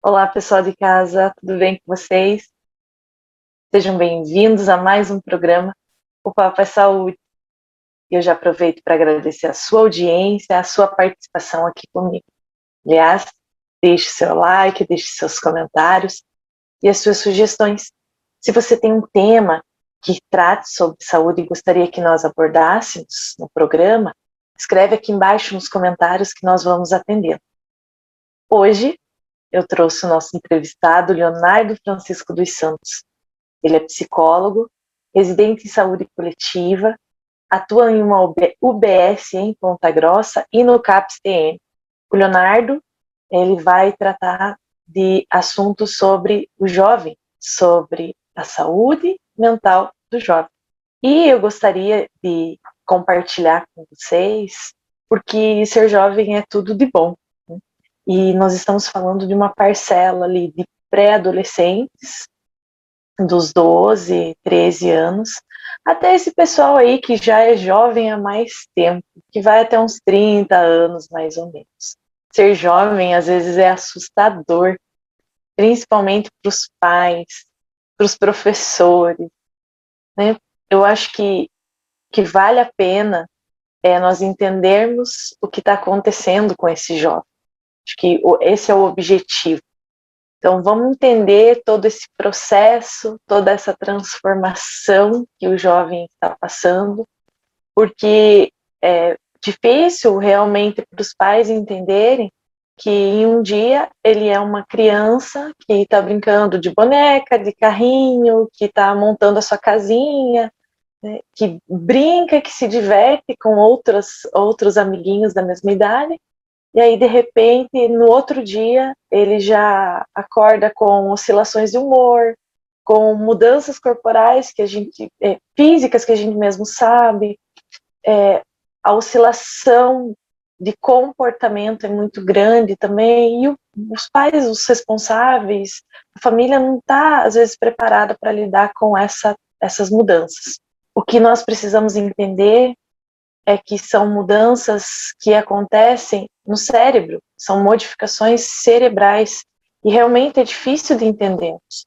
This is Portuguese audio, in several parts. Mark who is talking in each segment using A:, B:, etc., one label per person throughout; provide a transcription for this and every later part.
A: Olá, pessoal de casa, tudo bem com vocês? Sejam bem-vindos a mais um programa, O Papo é Saúde. Eu já aproveito para agradecer a sua audiência, a sua participação aqui comigo. Aliás, deixe seu like, deixe seus comentários e as suas sugestões. Se você tem um tema que trate sobre saúde e gostaria que nós abordássemos no programa, escreve aqui embaixo nos comentários que nós vamos atender. Hoje, eu trouxe o nosso entrevistado, Leonardo Francisco dos Santos. Ele é psicólogo, residente em saúde coletiva, atua em uma UBS em Ponta Grossa e no CAPS-TN. O Leonardo, ele vai tratar de assuntos sobre o jovem, sobre a saúde mental do jovem. E eu gostaria de compartilhar com vocês, porque ser jovem é tudo de bom, né? E nós estamos falando de uma parcela ali de pré-adolescentes, dos 12, 13 anos, até esse pessoal aí que já é jovem há mais tempo, que vai até uns 30 anos, mais ou menos. Ser jovem, às vezes, é assustador, principalmente para os pais, para os professores, né? Eu acho que vale a pena nós entendermos o que está acontecendo com esse jovem. Acho que esse é o objetivo. Então, vamos entender todo esse processo, toda essa transformação que o jovem está passando, porque é difícil realmente para os pais entenderem que em um dia ele é uma criança que está brincando de boneca, de carrinho, que está montando a sua casinha, né, que brinca, que se diverte com outros amiguinhos da mesma idade. E aí, de repente, no outro dia, ele já acorda com oscilações de humor, com mudanças corporais físicas que a gente mesmo sabe, a oscilação de comportamento é muito grande também, e os pais, os responsáveis, a família não está, às vezes, preparada para lidar com essas mudanças. O que nós precisamos entender é que são mudanças que acontecem no cérebro, são modificações cerebrais, e realmente é difícil de entendermos.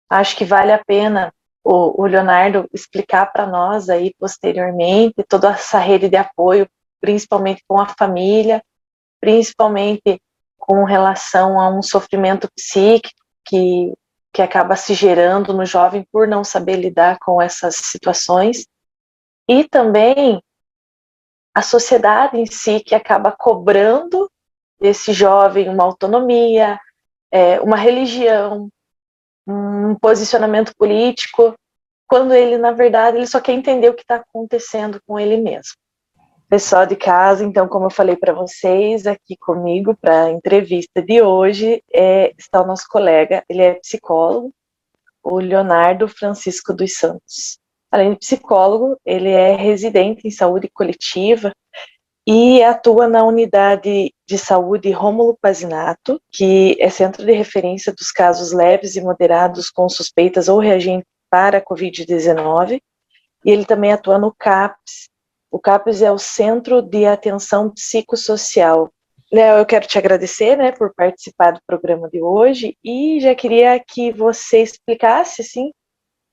A: Acho que vale a pena o Leonardo explicar para nós aí posteriormente toda essa rede de apoio, principalmente com a família, principalmente com relação a um sofrimento psíquico que acaba se gerando no jovem por não saber lidar com essas situações, e também a sociedade em si que acaba cobrando desse jovem uma autonomia, uma religião, um posicionamento político, quando ele, na verdade, ele só quer entender o que está acontecendo com ele mesmo. Pessoal de casa, então, como eu falei para vocês, aqui comigo para a entrevista de hoje está o nosso colega, ele é psicólogo, o Leonardo Francisco dos Santos. Além de psicólogo, ele é residente em saúde coletiva e atua na unidade de saúde Rômulo Pazinato, que é centro de referência dos casos leves e moderados com suspeitas ou reagentes para a Covid-19, e ele também atua no CAPS. O CAPS é o Centro de Atenção Psicossocial. Léo, eu quero te agradecer, né, por participar do programa de hoje, e já queria que você explicasse, assim,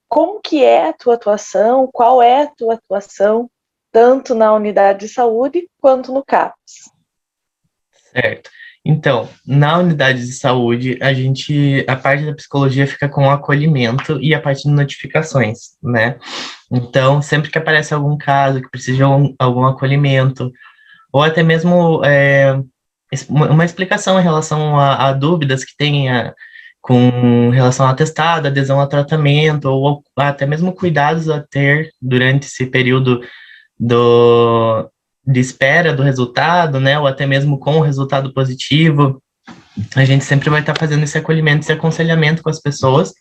A: como que é a tua atuação, qual é a tua atuação, tanto na unidade de saúde quanto no CAPS.
B: Certo. Então, na unidade de saúde, a parte da psicologia fica com o acolhimento e a parte de notificações, né? Então, sempre que aparece algum caso que precisa de algum acolhimento, ou até mesmo uma explicação em relação a dúvidas que tenha com relação ao atestado, adesão a tratamento, ou até mesmo cuidados a ter durante esse período de espera do resultado, né, ou até mesmo com o resultado positivo, a gente sempre vai estar fazendo esse acolhimento, esse aconselhamento com as pessoas,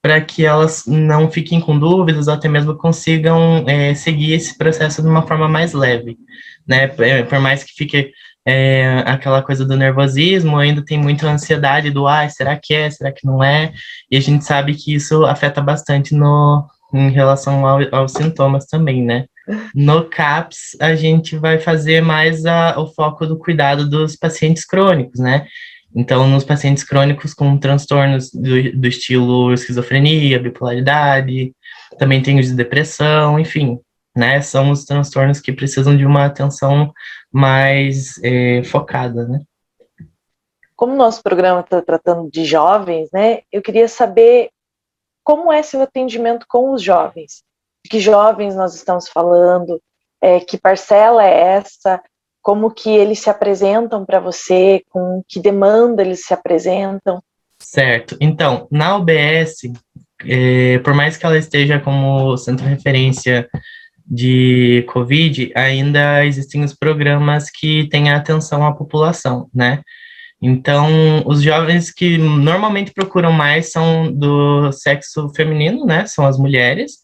B: para que elas não fiquem com dúvidas, ou até mesmo consigam seguir esse processo de uma forma mais leve, né, por mais que fique aquela coisa do nervosismo, ainda tem muita ansiedade do, será que não é, e a gente sabe que isso afeta bastante em relação aos sintomas também, né. No CAPS, a gente vai fazer mais o foco do cuidado dos pacientes crônicos, né? Então, nos pacientes crônicos com transtornos do estilo esquizofrenia, bipolaridade, também tem os de depressão, enfim, né? São os transtornos que precisam de uma atenção mais focada, né?
A: Como o nosso programa está tratando de jovens, né? Eu queria saber como é seu atendimento com os jovens. De que jovens nós estamos falando? Que parcela é essa? Como que eles se apresentam para você? Com que demanda eles se apresentam?
B: Certo. Então, na UBS, por mais que ela esteja como centro de referência de COVID, ainda existem os programas que têm atenção à população, né? Então, os jovens que normalmente procuram mais são do sexo feminino, né? São as mulheres,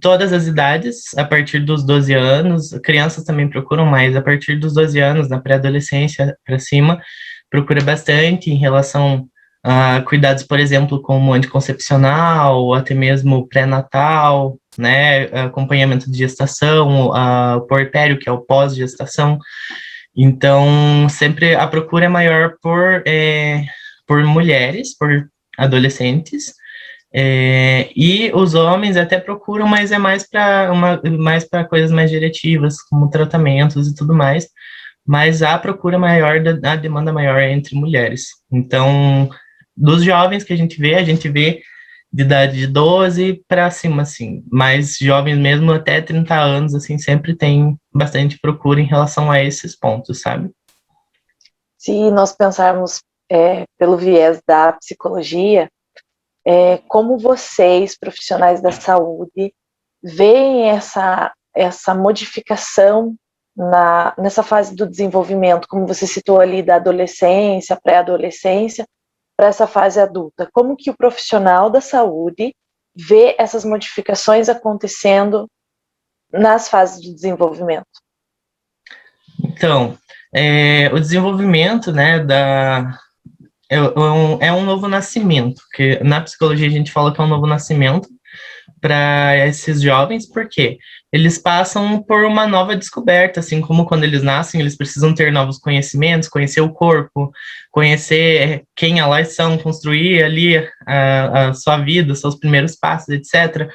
B: todas as idades, a partir dos 12 anos, crianças também procuram mais, a partir dos 12 anos, na pré-adolescência para cima, procura bastante em relação a cuidados, por exemplo, como anticoncepcional, ou até mesmo pré-natal, né, acompanhamento de gestação, o puerpério, que é o pós-gestação. Então, sempre a procura é maior por mulheres, por adolescentes, e os homens até procuram, mas é mais para coisas mais diretivas, como tratamentos e tudo mais, mas a procura maior, a demanda maior é entre mulheres. Então, dos jovens que a gente vê de idade de 12 para cima, assim, mas jovens mesmo até 30 anos, assim, sempre tem bastante procura em relação a esses pontos, sabe?
A: Se nós pensarmos pelo viés da psicologia, como vocês, profissionais da saúde, veem essa modificação nessa fase do desenvolvimento, como você citou ali, da adolescência, pré-adolescência, para essa fase adulta? Como que o profissional da saúde vê essas modificações acontecendo nas fases de desenvolvimento?
B: Então, o desenvolvimento, né, é um novo nascimento, que na psicologia a gente fala que é um novo nascimento para esses jovens, porque eles passam por uma nova descoberta, assim como quando eles nascem, eles precisam ter novos conhecimentos, conhecer o corpo, conhecer quem elas são, construir ali a sua vida, seus primeiros passos, etc.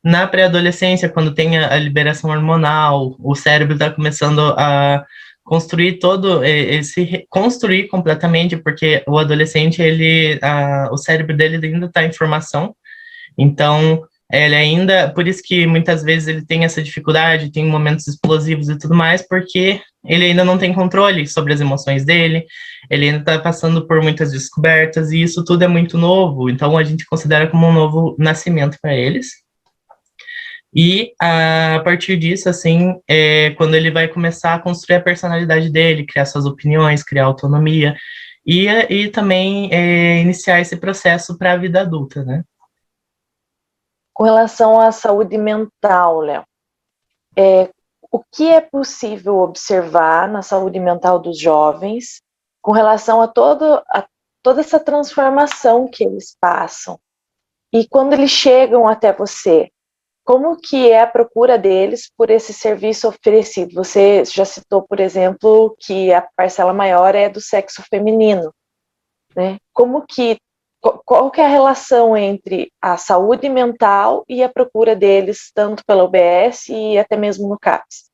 B: Na pré-adolescência, quando tem a liberação hormonal, o cérebro está começando a construir construir completamente, porque o adolescente, o cérebro dele ainda está em formação, então ele ainda, por isso que muitas vezes ele tem essa dificuldade, tem momentos explosivos e tudo mais, porque ele ainda não tem controle sobre as emoções dele, ele ainda está passando por muitas descobertas, e isso tudo é muito novo, então a gente considera como um novo nascimento para eles. E a partir disso, assim, quando ele vai começar a construir a personalidade dele, criar suas opiniões, criar autonomia, e também iniciar esse processo para a vida adulta, né?
A: Com relação à saúde mental, Léo, o que é possível observar na saúde mental dos jovens com relação a toda essa transformação que eles passam? E quando eles chegam até você, como que é a procura deles por esse serviço oferecido? Você já citou, por exemplo, que a parcela maior é do sexo feminino, né? Qual que é a relação entre a saúde mental e a procura deles, tanto pela UBS e até mesmo no CAPS?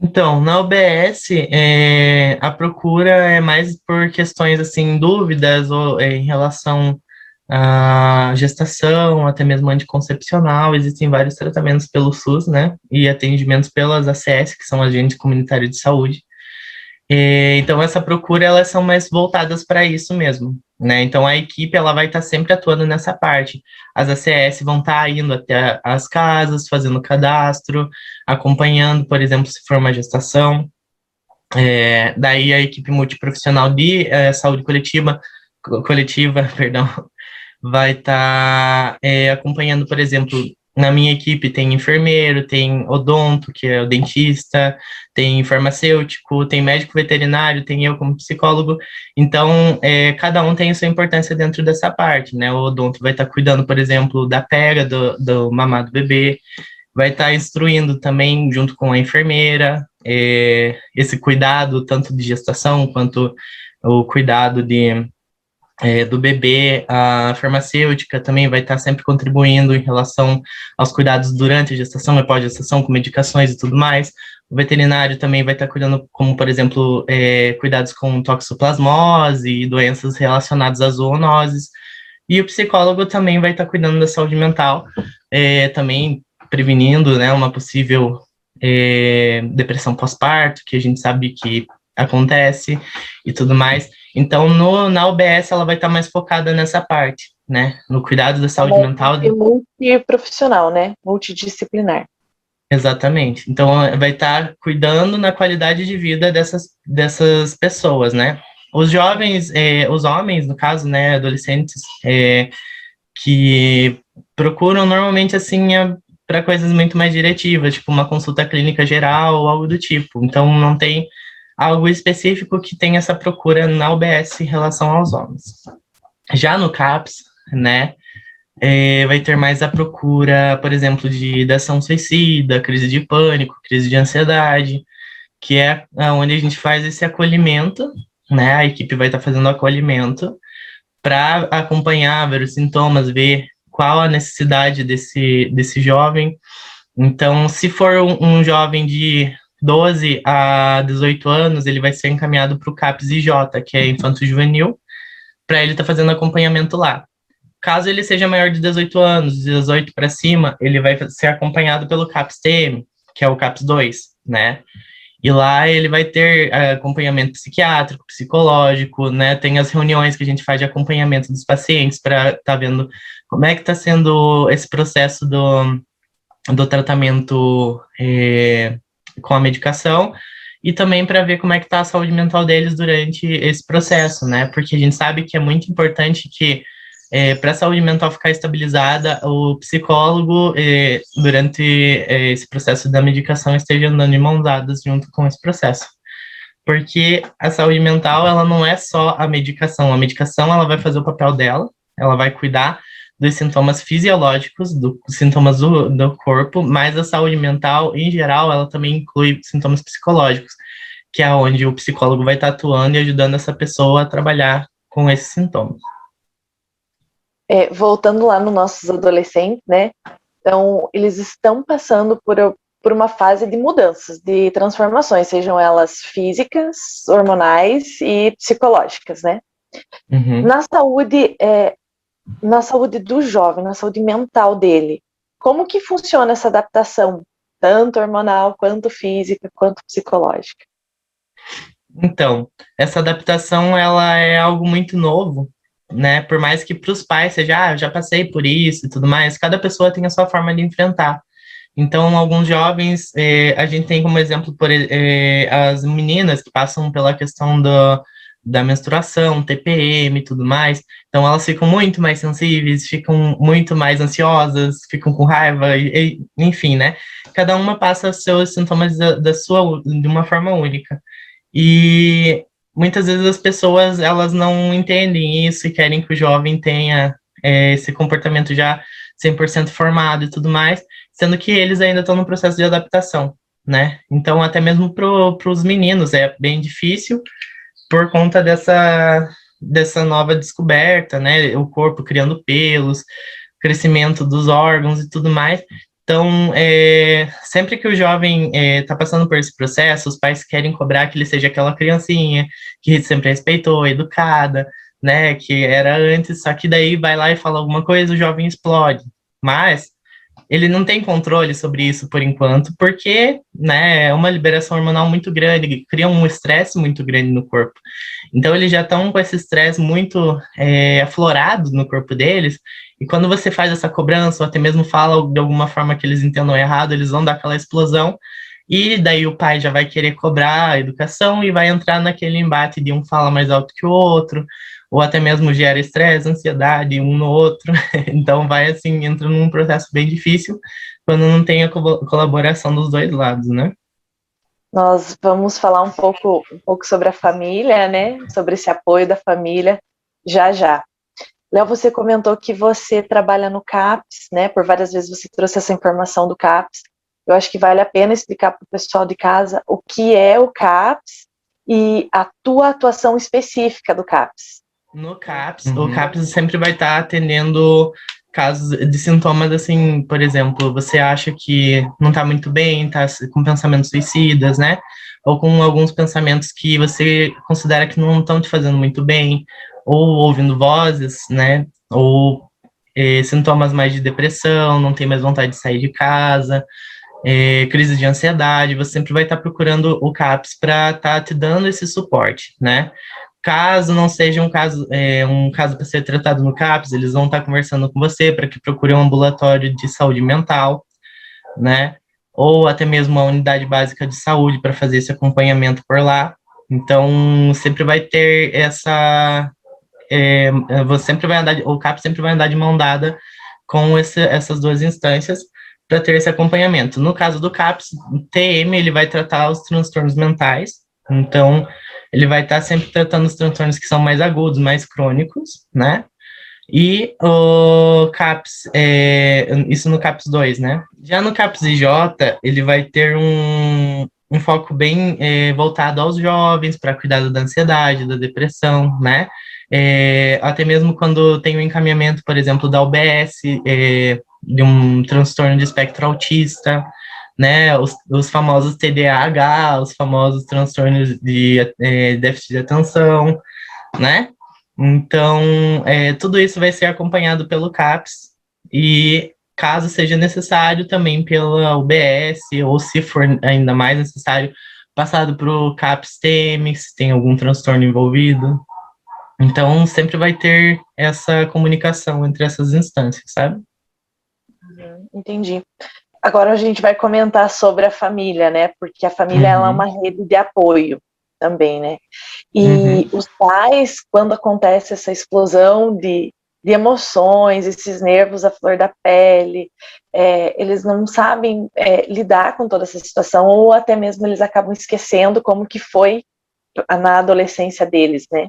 B: Então, na UBS, a procura é mais por questões, assim, dúvidas ou em relação à gestação, até mesmo anticoncepcional. Existem vários tratamentos pelo SUS, né, e atendimentos pelas ACS, que são agentes comunitários de saúde. Então, essa procura, elas são mais voltadas para isso mesmo, né? Então, a equipe, ela vai estar sempre atuando nessa parte. As ACS vão estar indo até as casas, fazendo cadastro, acompanhando, por exemplo, se for uma gestação. Daí, a equipe multiprofissional de saúde coletiva, perdão, vai estar acompanhando, por exemplo, na minha equipe tem enfermeiro, tem odonto, que é o dentista, tem farmacêutico, tem médico veterinário, tem eu como psicólogo. Então, cada um tem a sua importância dentro dessa parte, né? O odonto vai estar cuidando, por exemplo, da pega do mamar do bebê, vai estar instruindo também junto com a enfermeira. esse cuidado tanto de gestação quanto o cuidado do bebê. A farmacêutica também vai estar sempre contribuindo em relação aos cuidados durante a gestação e pós-gestação, com medicações e tudo mais. O veterinário também vai estar cuidando, como, por exemplo, cuidados com toxoplasmose e doenças relacionadas às zoonoses. E o psicólogo também vai estar cuidando da saúde mental, também prevenindo, né, uma possível depressão pós-parto, que a gente sabe que acontece e tudo mais. Então, na UBS, ela vai estar mais focada nessa parte, né? No cuidado da saúde mental.
A: É multiprofissional, né? Multidisciplinar.
B: Exatamente. Então, vai estar cuidando na qualidade de vida dessas pessoas, né? Os jovens, os homens, no caso, né, adolescentes, que procuram normalmente, assim, para coisas muito mais diretivas, tipo uma consulta clínica geral ou algo do tipo. Então, não tem algo específico que tenha essa procura na UBS em relação aos homens. Já no CAPS, né, vai ter mais a procura, por exemplo, de ideação suicida, crise de pânico, crise de ansiedade, que é onde a gente faz esse acolhimento, né, a equipe vai estar fazendo acolhimento para acompanhar, ver os sintomas, ver qual a necessidade desse jovem. Então, se for um jovem de 12 a 18 anos, ele vai ser encaminhado para o CAPS-IJ, que é Infanto Juvenil, para ele estar fazendo acompanhamento lá. Caso ele seja maior de 18 anos, 18 para cima, ele vai ser acompanhado pelo CAPS-TM, que é o CAPS-2, né? E lá ele vai ter acompanhamento psiquiátrico, psicológico, né? Tem as reuniões que a gente faz de acompanhamento dos pacientes para estar vendo como é que está sendo esse processo do tratamento com a medicação, e também para ver como é que está a saúde mental deles durante esse processo, né? Porque a gente sabe que é muito importante que para a saúde mental ficar estabilizada, o psicólogo, durante esse processo da medicação, esteja andando de mãos dadas junto com esse processo. Porque a saúde mental, ela não é só a medicação ela vai fazer o papel dela, ela vai cuidar dos sintomas fisiológicos, dos sintomas do corpo, mas a saúde mental, em geral, ela também inclui sintomas psicológicos, que é onde o psicólogo vai estar atuando e ajudando essa pessoa a trabalhar com esses sintomas.
A: Voltando lá nos nossos adolescentes, né? Então, eles estão passando por uma fase de mudanças, de transformações, sejam elas físicas, hormonais e psicológicas, né?
B: Uhum.
A: Na saúde do jovem, na saúde mental dele, como que funciona essa adaptação, tanto hormonal, quanto física, quanto psicológica?
B: Então, essa adaptação, ela é algo muito novo, né? Por mais que para os pais seja, eu já passei por isso e tudo mais, cada pessoa tem a sua forma de enfrentar. Então, alguns jovens, a gente tem como exemplo as meninas que passam pela questão da menstruação, TPM e tudo mais. Então, elas ficam muito mais sensíveis, ficam muito mais ansiosas, ficam com raiva, enfim, né? Cada uma passa seus sintomas de uma forma única. E muitas vezes as pessoas, elas não entendem isso e querem que o jovem tenha esse comportamento já 100% formado e tudo mais, sendo que eles ainda estão no processo de adaptação, né? Então, até mesmo para os meninos é bem difícil por conta dessa nova descoberta, né? O corpo criando pelos, crescimento dos órgãos e tudo mais. Então, sempre que o jovem está passando por esse processo, os pais querem cobrar que ele seja aquela criancinha que sempre respeitou, educada, né, que era antes, só que daí vai lá e fala alguma coisa, o jovem explode. Mas ele não tem controle sobre isso por enquanto, porque, né, é uma liberação hormonal muito grande, cria um estresse muito grande no corpo. Então, eles já estão com esse estresse muito aflorado no corpo deles, e quando você faz essa cobrança, ou até mesmo fala de alguma forma que eles entendam errado, eles vão dar aquela explosão, e daí o pai já vai querer cobrar a educação e vai entrar naquele embate de um fala mais alto que o outro, ou até mesmo gera estresse, ansiedade um no outro. Então vai assim, entra num processo bem difícil quando não tem a colaboração dos dois lados, né?
A: Nós vamos falar um pouco sobre a família, né? Sobre esse apoio da família, já já. Léo, você comentou que você trabalha no CAPS, né? Por várias vezes você trouxe essa informação do CAPS. eu acho que vale a pena explicar para o pessoal de casa o que é o CAPS e a tua atuação específica do CAPS.
B: No CAPS, o CAPS sempre vai estar atendendo casos de sintomas assim, por exemplo, você acha que não está muito bem, está com pensamentos suicidas, né? Ou com alguns pensamentos que você considera que não estão te fazendo muito bem, ou ouvindo vozes, né? Ou sintomas mais de depressão, não tem mais vontade de sair de casa, crise de ansiedade, você sempre vai estar procurando o CAPS para estar te dando esse suporte, né? Caso não seja um caso para ser tratado no CAPS, eles vão estar conversando com você para que procure um ambulatório de saúde mental, né? Ou até mesmo uma unidade básica de saúde para fazer esse acompanhamento por lá. Então, sempre vai ter você sempre vai andar, o CAPS sempre vai andar de mão dada com essas duas instâncias para ter esse acompanhamento. No caso do CAPS, o TM, ele vai tratar os transtornos mentais, então ele vai estar sempre tratando os transtornos que são mais agudos, mais crônicos, né? E o CAPS, isso no CAPS 2, né? Já no CAPS IJ, ele vai ter um foco bem voltado aos jovens, para cuidado da ansiedade, da depressão, né? Até mesmo quando tem o encaminhamento, por exemplo, da UBS, de um transtorno de espectro autista, né? Os famosos TDAH, os famosos transtornos de déficit de atenção, né? Então, tudo isso vai ser acompanhado pelo CAPS e, caso seja necessário, também pela UBS, ou se for ainda mais necessário, passado para o CAPS-TM, se tem algum transtorno envolvido. Então, sempre vai ter essa comunicação entre essas instâncias, sabe?
A: Entendi. Agora a gente vai comentar sobre a família, né? Porque a família ela é uma rede de apoio também, né? E os pais, quando acontece essa explosão de emoções, esses nervos à flor da pele, eles não sabem lidar com toda essa situação, ou até mesmo eles acabam esquecendo como que foi na adolescência deles, né?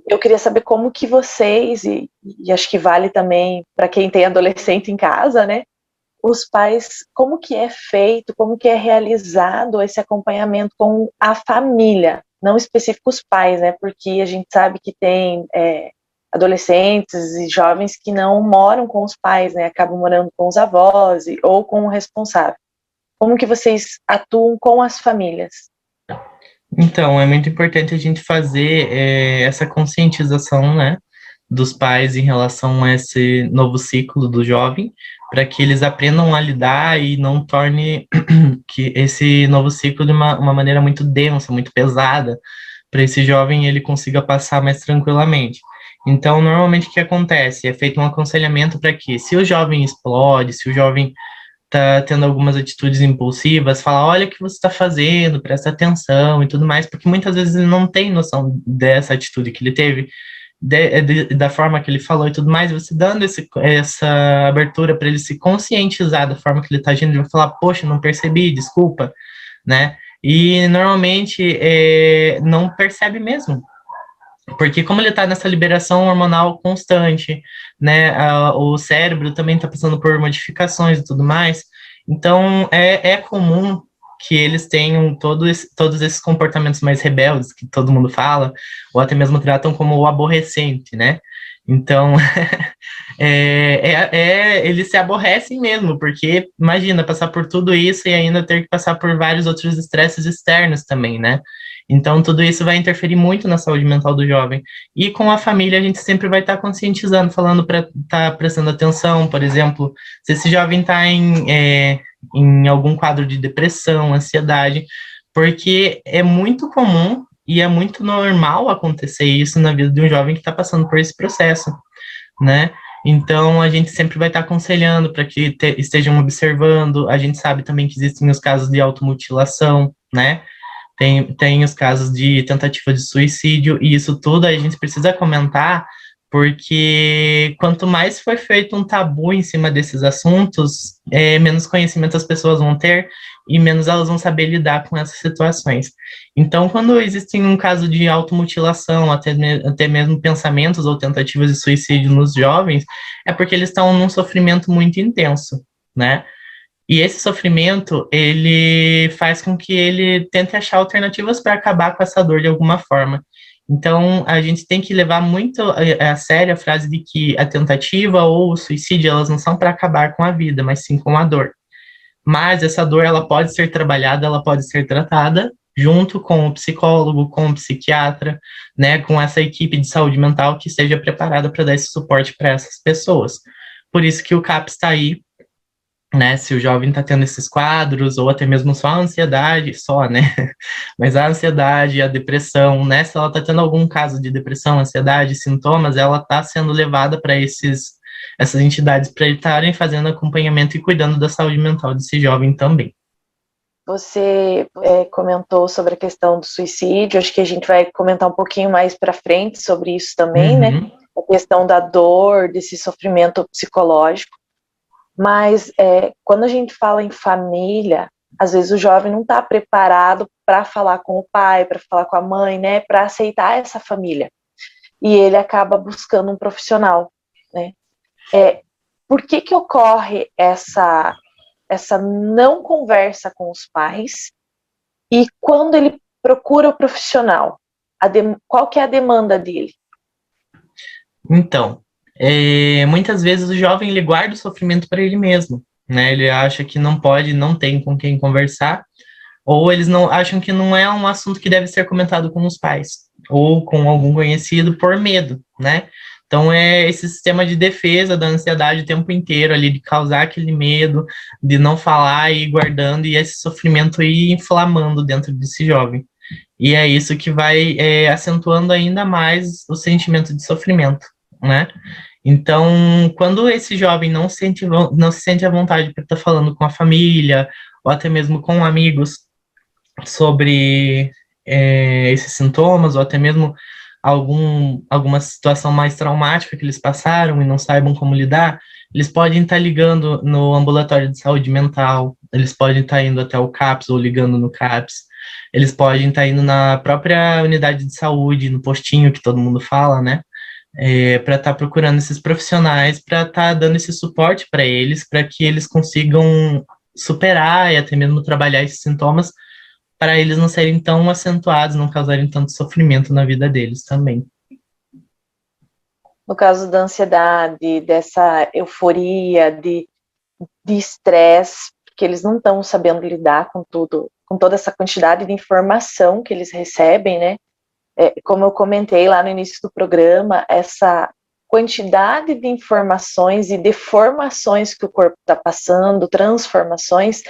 A: Eu queria saber como que vocês, e acho que vale também para quem tem adolescente em casa, né? Os pais, como que é feito, como que é realizado esse acompanhamento com a família, não específico os pais, né? Porque a gente sabe que tem adolescentes e jovens que não moram com os pais, né? Acabam morando com os avós ou com o responsável. Como que vocês atuam com as famílias?
B: Então, é muito importante a gente fazer essa conscientização, né, dos pais em relação a esse novo ciclo do jovem, para que eles aprendam a lidar e não torne que esse novo ciclo de uma maneira muito densa, muito pesada, para esse jovem ele consiga passar mais tranquilamente. Então, normalmente o que acontece? É feito um aconselhamento para que, se o jovem explode, se o jovem tá tendo algumas atitudes impulsivas, fala, olha o que você está fazendo, presta atenção e tudo mais, porque muitas vezes ele não tem noção dessa atitude que ele teve, da forma que ele falou e tudo mais, você dando essa abertura para ele se conscientizar da forma que ele está agindo, ele vai falar, poxa, não percebi, desculpa, né? E normalmente não percebe mesmo, porque como ele está nessa liberação hormonal constante, né, o cérebro também está passando por modificações e tudo mais, então é comum que eles tenham todos esses comportamentos mais rebeldes, que todo mundo fala, ou até mesmo tratam como o aborrecente, né? Então, eles se aborrecem mesmo, porque imagina passar por tudo isso e ainda ter que passar por vários outros estresses externos também, né? Então, tudo isso vai interferir muito na saúde mental do jovem. E com a família, a gente sempre vai estar conscientizando, falando para estar prestando atenção, por exemplo, se esse jovem está em algum quadro de depressão, ansiedade, porque é muito comum e é muito normal acontecer isso na vida de um jovem que está passando por esse processo, né? Então, a gente sempre vai estar aconselhando para que estejam observando. A gente sabe também que existem os casos de automutilação, né? Tem os casos de tentativa de suicídio, e isso tudo a gente precisa comentar, porque quanto mais for feito um tabu em cima desses assuntos, menos conhecimento as pessoas vão ter e menos elas vão saber lidar com essas situações. Então, quando existe um caso de automutilação, até mesmo pensamentos ou tentativas de suicídio nos jovens, é porque eles estão num sofrimento muito intenso, né? E esse sofrimento, ele faz com que ele tente achar alternativas para acabar com essa dor de alguma forma. Então, a gente tem que levar muito a sério a frase de que a tentativa ou o suicídio, elas não são para acabar com a vida, mas sim com a dor. Mas essa dor, ela pode ser trabalhada, ela pode ser tratada junto com o psicólogo, com o psiquiatra, né, com essa equipe de saúde mental que esteja preparada para dar esse suporte para essas pessoas. Por isso que o CAPS está aí, né, se o jovem está tendo esses quadros, ou até mesmo só a ansiedade, só, né, mas a ansiedade, a depressão, né, se ela está tendo algum caso de depressão, ansiedade, sintomas, ela está sendo levada para essas entidades para estarem fazendo acompanhamento e cuidando da saúde mental desse jovem também.
A: Você comentou sobre a questão do suicídio, acho que a gente vai comentar um pouquinho mais para frente sobre isso também, né, a questão da dor, desse sofrimento psicológico. Mas quando a gente fala em família, às vezes o jovem não está preparado para falar com o pai, para falar com a mãe, né, para aceitar essa família. E ele acaba buscando um profissional, né? Por que ocorre essa não conversa com os pais? E quando ele procura o profissional, qual que é a demanda dele?
B: Então, muitas vezes o jovem ele guarda o sofrimento para ele mesmo, né? Ele acha que não pode, não tem com quem conversar, ou eles não acham que não é um assunto que deve ser comentado com os pais ou com algum conhecido por medo, né? Então é esse sistema de defesa da ansiedade o tempo inteiro ali, de causar aquele medo, de não falar e ir guardando, e esse sofrimento ir inflamando dentro desse jovem. E é isso que vai acentuando ainda mais o sentimento de sofrimento, né? Então, quando esse jovem não se sente à vontade para estar falando com a família, ou até mesmo com amigos, sobre esses sintomas, ou até mesmo alguma situação mais traumática que eles passaram e não saibam como lidar, eles podem estar ligando no ambulatório de saúde mental, eles podem estar indo até o CAPS ou ligando no CAPS, eles podem estar indo na própria unidade de saúde, no postinho que todo mundo fala, né? Para estar procurando esses profissionais, para estar dando esse suporte para eles, para que eles consigam superar e até mesmo trabalhar esses sintomas, para eles não serem tão acentuados, não causarem tanto sofrimento na vida deles também.
A: No caso da ansiedade, dessa euforia, de estresse, porque eles não estão sabendo lidar com tudo, com toda essa quantidade de informação que eles recebem, né? Como eu comentei lá no início do programa, essa quantidade de informações e deformações que o corpo está passando, transformações,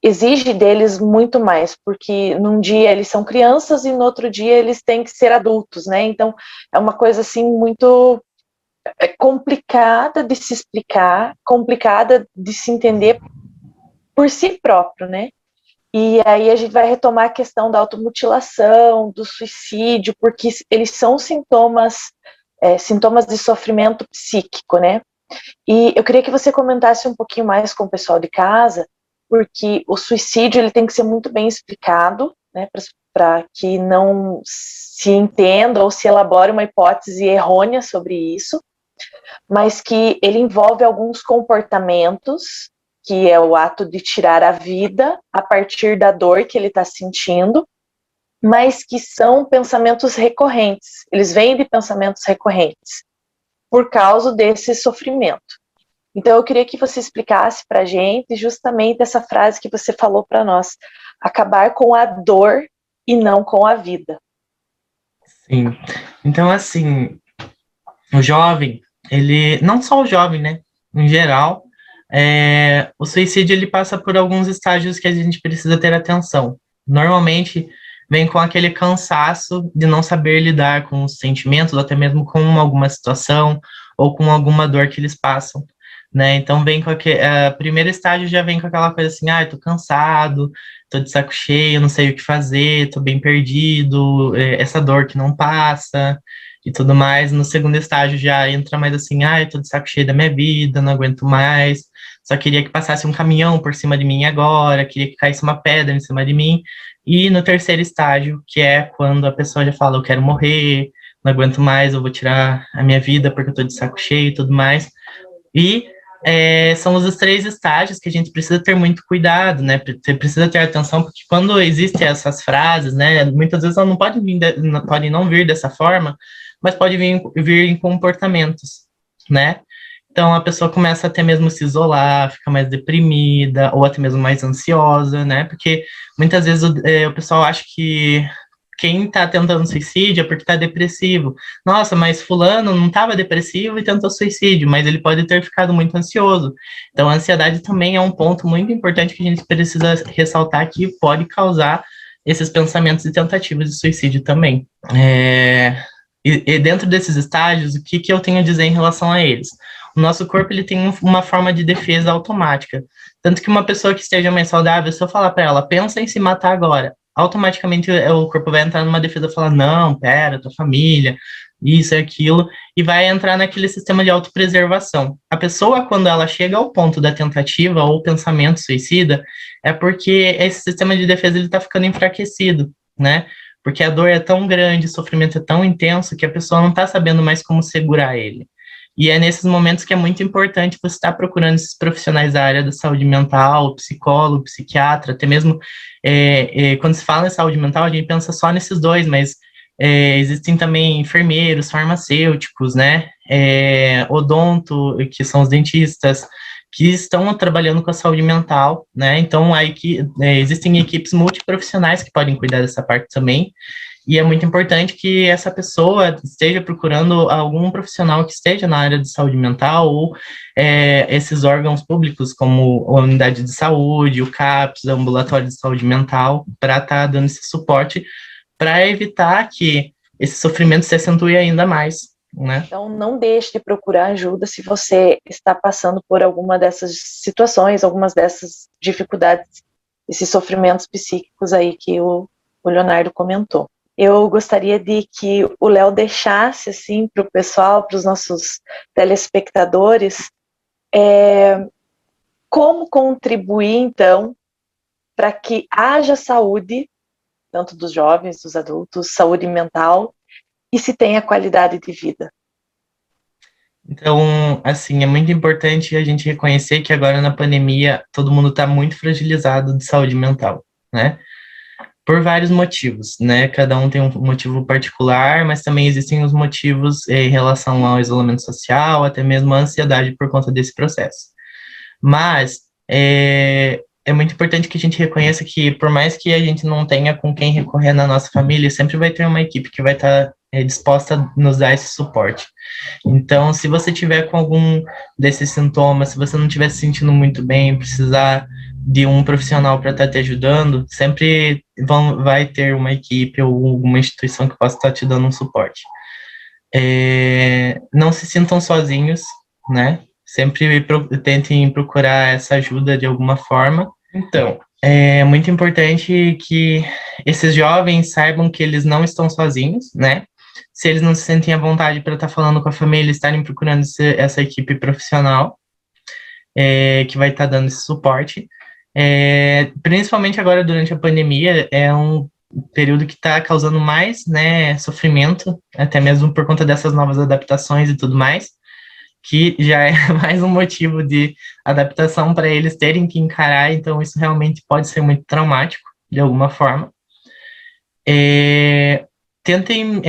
A: exige deles muito mais, porque num dia eles são crianças e no outro dia eles têm que ser adultos, né? Então é uma coisa assim muito complicada de se explicar, complicada de se entender por si próprio, né? E aí a gente vai retomar a questão da automutilação, do suicídio, porque eles são sintomas de sofrimento psíquico, né? E eu queria que você comentasse um pouquinho mais com o pessoal de casa, porque o suicídio ele tem que ser muito bem explicado, né, para que não se entenda ou se elabore uma hipótese errônea sobre isso, mas que ele envolve alguns comportamentos, que é o ato de tirar a vida a partir da dor que ele está sentindo, mas que são pensamentos recorrentes, eles vêm de pensamentos recorrentes, por causa desse sofrimento. Então eu queria que você explicasse para a gente justamente essa frase que você falou para nós, acabar com a dor e não com a vida.
B: Sim, então assim, o jovem, ele, não só o jovem, né, em geral, o suicídio ele passa por alguns estágios que a gente precisa ter atenção. Normalmente vem com aquele cansaço de não saber lidar com os sentimentos, ou até mesmo com alguma situação, ou com alguma dor que eles passam, né? Então vem com aquele, primeiro estágio já vem com aquela coisa assim, tô cansado, tô de saco cheio, não sei o que fazer, tô bem perdido, essa dor que não passa, e tudo mais. No segundo estágio já entra mais assim, eu tô de saco cheio da minha vida, não aguento mais, só queria que passasse um caminhão por cima de mim agora, queria que caísse uma pedra em cima de mim. E no terceiro estágio, que é quando a pessoa já fala, eu quero morrer, não aguento mais, eu vou tirar a minha vida porque eu tô de saco cheio e tudo mais. E são os 3 estágios que a gente precisa ter muito cuidado, né? Você precisa ter atenção, porque quando existem essas frases, né? Muitas vezes ela não pode vir, pode não vir dessa forma, mas pode vir em comportamentos, né? Então a pessoa começa até mesmo a se isolar, fica mais deprimida, ou até mesmo mais ansiosa, né? Porque muitas vezes o pessoal acha que quem está tentando suicídio é porque está depressivo. Nossa, mas fulano não estava depressivo e tentou suicídio, mas ele pode ter ficado muito ansioso. Então, a ansiedade também é um ponto muito importante que a gente precisa ressaltar que pode causar esses pensamentos e tentativas de suicídio também. E dentro desses estágios, o que eu tenho a dizer em relação a eles? O nosso corpo ele tem uma forma de defesa automática. Tanto que uma pessoa que esteja mais saudável, se eu falar para ela, pensa em se matar agora, automaticamente o corpo vai entrar numa defesa e falar, não, pera, tua família, isso e aquilo, e vai entrar naquele sistema de autopreservação. A pessoa, quando ela chega ao ponto da tentativa ou pensamento suicida, é porque esse sistema de defesa ele está ficando enfraquecido, né? Porque a dor é tão grande, o sofrimento é tão intenso que a pessoa não está sabendo mais como segurar ele. E é nesses momentos que é muito importante você estar procurando esses profissionais da área da saúde mental, psicólogo, psiquiatra, até mesmo quando se fala em saúde mental, a gente pensa só nesses dois, mas existem também enfermeiros, farmacêuticos, né, odonto, que são os dentistas, que estão trabalhando com a saúde mental, né, então aí existem equipes multiprofissionais que podem cuidar dessa parte também, e é muito importante que essa pessoa esteja procurando algum profissional que esteja na área de saúde mental ou esses órgãos públicos, como a unidade de saúde, o CAPS, o ambulatório de saúde mental, para estar dando esse suporte para evitar que esse sofrimento se acentue ainda mais, né?
A: Então, não deixe de procurar ajuda se você está passando por alguma dessas situações, algumas dessas dificuldades, esses sofrimentos psíquicos aí que o Leonardo comentou. Eu gostaria de que o Léo deixasse assim para o pessoal, para os nossos telespectadores, como contribuir então para que haja saúde, tanto dos jovens, dos adultos, saúde mental, e se tenha qualidade de vida.
B: Então, assim, é muito importante a gente reconhecer que agora na pandemia todo mundo está muito fragilizado de saúde mental, né? Por vários motivos, né? Cada um tem um motivo particular, mas também existem os motivos em relação ao isolamento social, até mesmo a ansiedade por conta desse processo. Mas é muito importante que a gente reconheça que, por mais que a gente não tenha com quem recorrer na nossa família, sempre vai ter uma equipe que vai estar disposta a nos dar esse suporte. Então, se você tiver com algum desses sintomas, se você não estiver se sentindo muito bem, precisar de um profissional para estar te ajudando, sempre vai ter uma equipe ou uma instituição que possa estar te dando um suporte. Não se sintam sozinhos, né? Sempre tentem procurar essa ajuda de alguma forma. Então, é muito importante que esses jovens saibam que eles não estão sozinhos, né? Se eles não se sentem à vontade para estar falando com a família, estarem procurando essa equipe profissional que vai estar dando esse suporte. Principalmente agora durante a pandemia, é um período que está causando mais, né, sofrimento, até mesmo por conta dessas novas adaptações e tudo mais, que já é mais um motivo de adaptação para eles terem que encarar, então isso realmente pode ser muito traumático, de alguma forma. Tentem,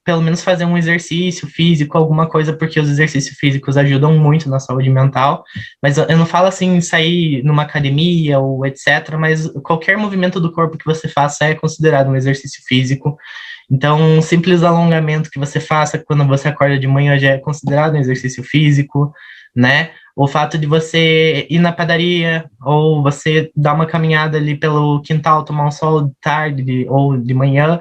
B: pelo menos, fazer um exercício físico, alguma coisa, porque os exercícios físicos ajudam muito na saúde mental, mas eu não falo assim, sair numa academia ou etc., mas qualquer movimento do corpo que você faça é considerado um exercício físico. Então, um simples alongamento que você faça quando você acorda de manhã já é considerado um exercício físico, né? O fato de você ir na padaria ou você dar uma caminhada ali pelo quintal, tomar um sol de tarde ou de manhã,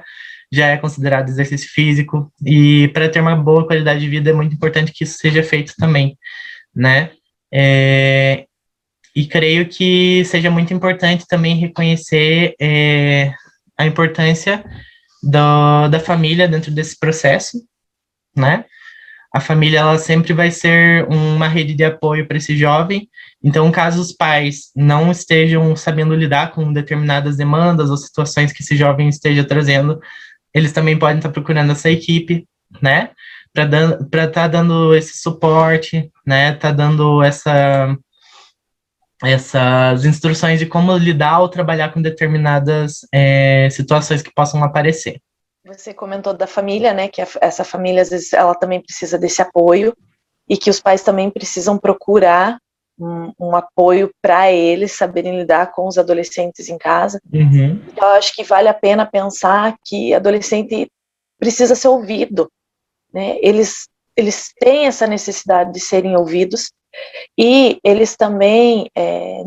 B: já é considerado exercício físico, e para ter uma boa qualidade de vida é muito importante que isso seja feito também, né? E creio que seja muito importante também reconhecer a importância da família dentro desse processo, né? A família, ela sempre vai ser uma rede de apoio para esse jovem, então, caso os pais não estejam sabendo lidar com determinadas demandas ou situações que esse jovem esteja trazendo, eles também podem estar procurando essa equipe, né, para estar dando esse suporte, né, tá dando essas instruções de como lidar ou trabalhar com determinadas situações que possam aparecer.
A: Você comentou da família, né, que essa família, às vezes, ela também precisa desse apoio, e que os pais também precisam procurar um apoio para eles saberem lidar com os adolescentes em casa.
B: Uhum.
A: Eu acho que vale a pena pensar que adolescente precisa ser ouvido, né? Eles têm essa necessidade de serem ouvidos, e eles também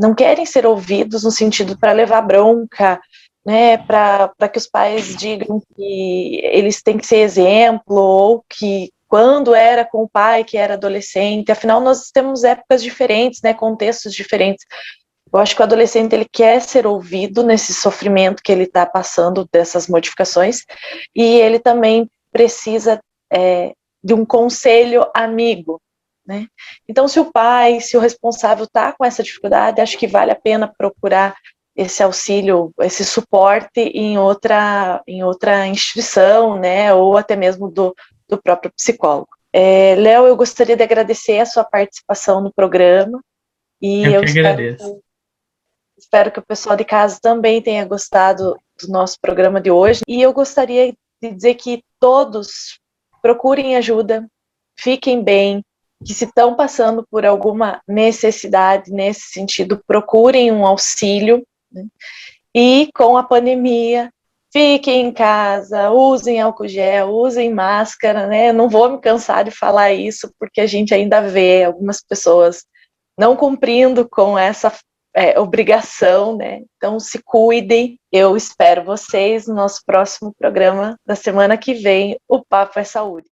A: não querem ser ouvidos no sentido para levar bronca, né, para que os pais digam que eles têm que ser exemplo, ou que quando era com o pai que era adolescente, afinal nós temos épocas diferentes, né, contextos diferentes. Eu acho que o adolescente ele quer ser ouvido nesse sofrimento que ele está passando, dessas modificações, e ele também precisa de um conselho amigo, né? Então, se o pai, se o responsável está com essa dificuldade, acho que vale a pena procurar esse auxílio, esse suporte em outra instituição, né? Ou até mesmo do próprio psicólogo. Léo, eu gostaria de agradecer a sua participação no programa, e
B: Eu
A: eu
B: que agradeço.
A: espero que o pessoal de casa também tenha gostado do nosso programa de hoje. E eu gostaria de dizer que todos procurem ajuda, fiquem bem, que se estão passando por alguma necessidade nesse sentido, procurem um auxílio, né? E com a pandemia, fiquem em casa, usem álcool gel, usem máscara, né? Eu não vou me cansar de falar isso, porque a gente ainda vê algumas pessoas não cumprindo com essa obrigação, né? Então se cuidem. Eu espero vocês no nosso próximo programa da semana que vem, o Papo é Saúde.